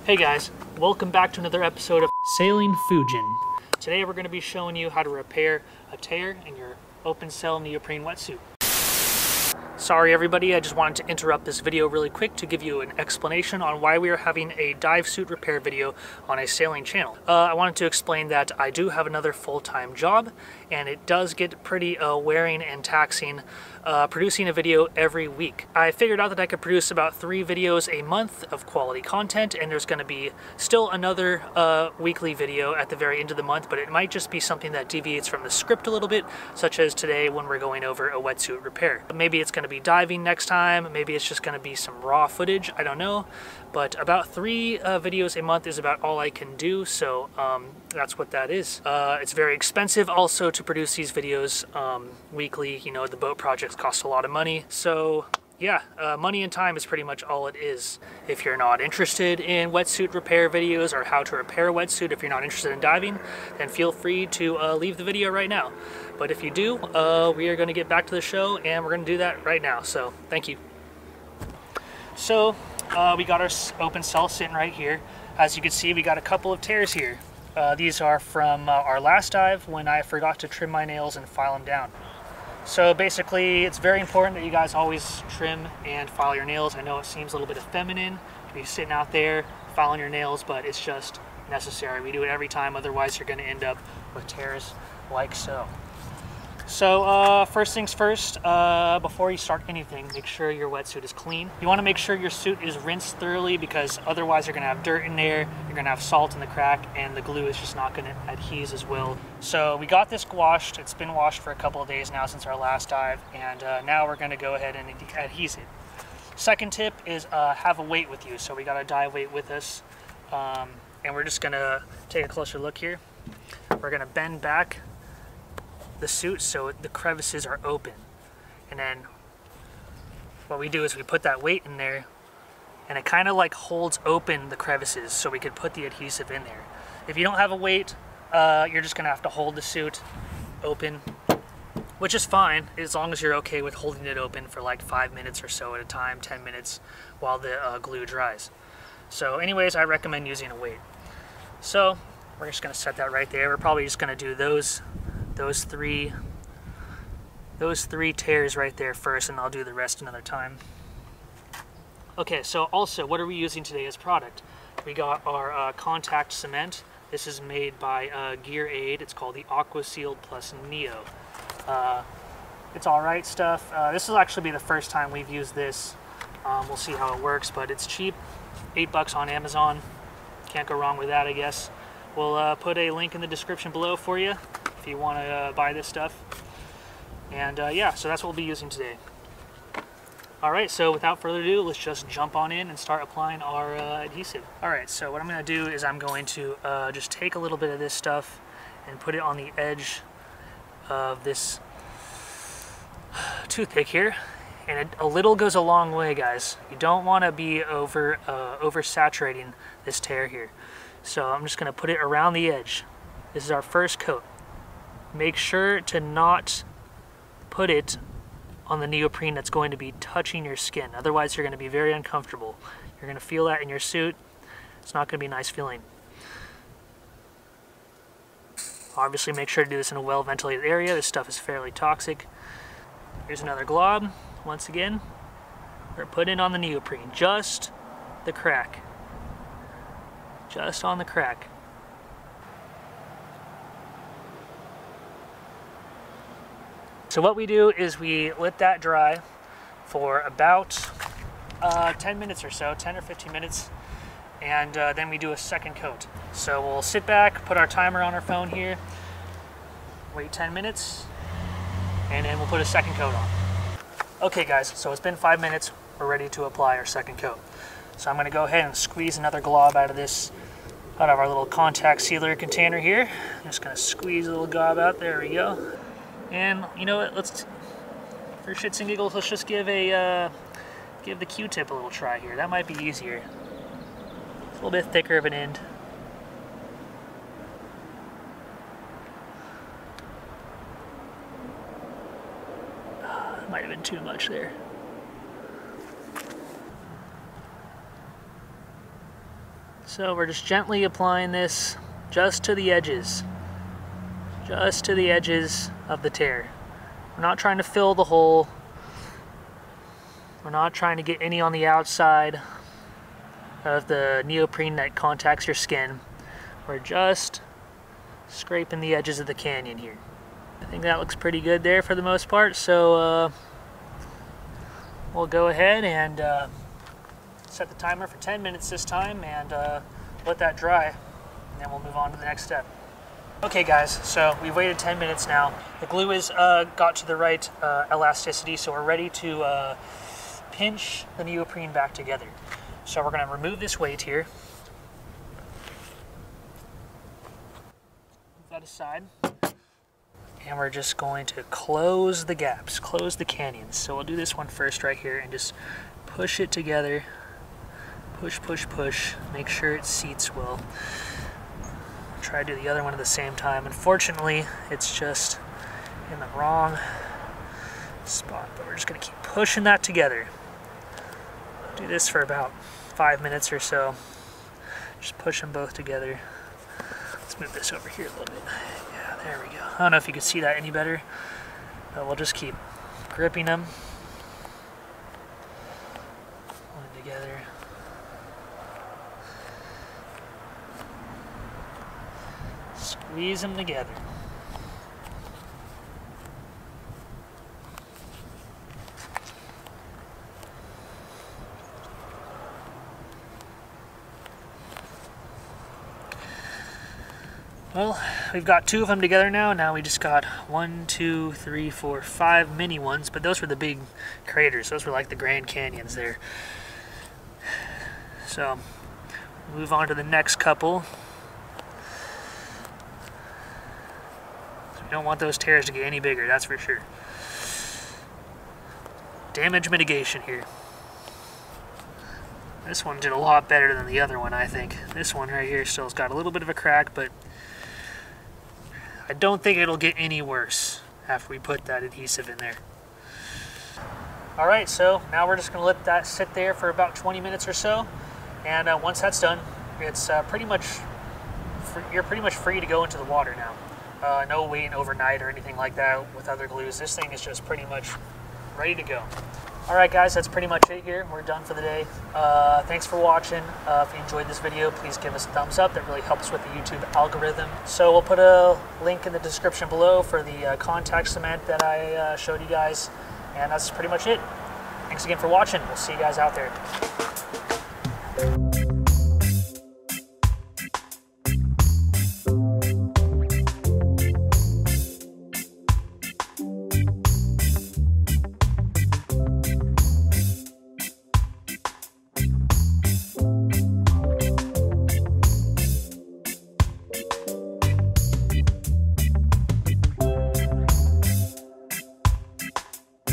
Hey guys, welcome back to another episode of Sailing Fujin. Today we're going to be showing you how to repair a tear in your open cell neoprene wetsuit. Sorry everybody, I just wanted to interrupt this video really quick to give you an explanation on why we are having a dive suit repair video on a sailing channel. I wanted to explain that I do have another full-time job, and it does get pretty wearing and taxing producing a video every week. I figured out that I could produce about 3 videos a month of quality content, and there's going to be still another weekly video at the very end of the month, but it might just be something that deviates from the script a little bit, such as today when we're going over a wetsuit repair. Maybe it's going to be diving next time, maybe it's just going to be some raw footage, I don't know, but about 3 videos a month is about all I can do, so that's what that is. It's very expensive also to produce these videos weekly. You know, the boat projects cost a lot of money, so yeah, money and time is pretty much all it is. If you're not interested in wetsuit repair videos or how to repair a wetsuit, if you're not interested in diving, then feel free to leave the video right now. But if you do, we are going to get back to the show, and we're going to do that right now, so thank you. So we got our open cell sitting right here. As you can see, we got a couple of tears here. These are from our last dive when I forgot to trim my nails and file them down. So basically, it's very important that you guys always trim and file your nails. I know it seems a little bit effeminate to be sitting out there filing your nails, but it's just necessary. We do it every time, otherwise you're going to end up with tears like so. So first things first, before you start anything, make sure your wetsuit is clean. You want to make sure your suit is rinsed thoroughly, because otherwise you're going to have dirt in there, you're going to have salt in the crack, and the glue is just not going to adhere as well. So we got this washed. It's been washed for a couple of days now since our last dive, and now we're going to go ahead and adhese it. Second tip is have a weight with you. So we got a dive weight with us, and we're just going to take a closer look here. We're going to bend back the suit so the crevices are open, and then what we do is we put that weight in there, and it kind of like holds open the crevices so we could put the adhesive in there. If you don't have a weight, you're just gonna have to hold the suit open, which is fine as long as you're okay with holding it open for like 5 minutes or so at a time, 10 minutes while the glue dries. So anyways, I recommend using a weight. So we're just gonna set that right there. We're probably just gonna do those three tears right there first, and I'll do the rest another time. Okay, so also, what are we using today as product? We got our contact cement. This is made by Gear Aid. It's called the Aqua Sealed Plus Neo. It's alright stuff. This will actually be the first time we've used this. We'll see how it works, but it's cheap. $8 on Amazon. Can't go wrong with that, I guess. We'll put a link in the description below for you if you want to buy this stuff. And yeah, so that's what we'll be using today. Alright, so without further ado, let's just jump on in and start applying our adhesive. Alright, so what I'm going to do is I'm going to just take a little bit of this stuff and put it on the edge of this toothpick here. And a little goes a long way, guys. You don't want to be oversaturating this tear here. So I'm just going to put it around the edge. This is our first coat. Make sure to not put it on the neoprene that's going to be touching your skin. Otherwise, you're going to be very uncomfortable. You're going to feel that in your suit. It's not going to be a nice feeling. Obviously, make sure to do this in a well-ventilated area. This stuff is fairly toxic. Here's another glob. Once again, we're putting on the neoprene. Just the crack. Just on the crack. So what we do is we let that dry for about 10 minutes or so, 10 or 15 minutes, and then we do a second coat. So we'll sit back, put our timer on our phone here, wait 10 minutes, and then we'll put a second coat on. Okay guys, so it's been 5 minutes, we're ready to apply our second coat. So I'm going to go ahead and squeeze another glob out of our little contact sealer container here. I'm just going to squeeze a little gob out, there we go. And you know what, let's, for shits and giggles, let's just give the Q-tip a little try here. That might be easier. It's a little bit thicker of an end. Might have been too much there. So we're just gently applying this just to the edges. Just to the edges of the tear. We're not trying to fill the hole. We're not trying to get any on the outside of the neoprene that contacts your skin. We're just scraping the edges of the canyon here. I think that looks pretty good there for the most part, so we'll go ahead and set the timer for 10 minutes this time and let that dry, and then we'll move on to the next step. Okay guys, so we've waited 10 minutes now. The glue is got to the right elasticity, so we're ready to pinch the neoprene back together. So we're going to remove this weight here. Move that aside. And we're just going to close the gaps, close the canyons. So we'll do this one first right here and just push it together. Push, push, push. Make sure it seats well. Try to do the other one at the same time. Unfortunately, it's just in the wrong spot, but we're just going to keep pushing that together. Do this for about 5 minutes or so. Just push them both together. Let's move this over here a little bit. Yeah, there we go. I don't know if you can see that any better, but we'll just keep gripping them. One together. Squeeze them together. Well, we've got 2 of them together now. Now we just got 1, 2, 3, 4, 5 mini ones, but those were the big craters. Those were like the Grand Canyons there. So, move on to the next couple. You don't want those tears to get any bigger, that's for sure. Damage mitigation here. This one did a lot better than the other one, I think. This one right here still's got a little bit of a crack, but I don't think it'll get any worse after we put that adhesive in there. Alright, so now we're just going to let that sit there for about 20 minutes or so. And once that's done, it's you're pretty much free to go into the water now. No waiting overnight or anything like that with other glues. This thing is just pretty much ready to go. Alright guys, that's pretty much it here. We're done for the day. Thanks for watching. If you enjoyed this video, please give us a thumbs up. That really helps with the YouTube algorithm. So we'll put a link in the description below for the contact cement that I showed you guys. And that's pretty much it. Thanks again for watching. We'll see you guys out there.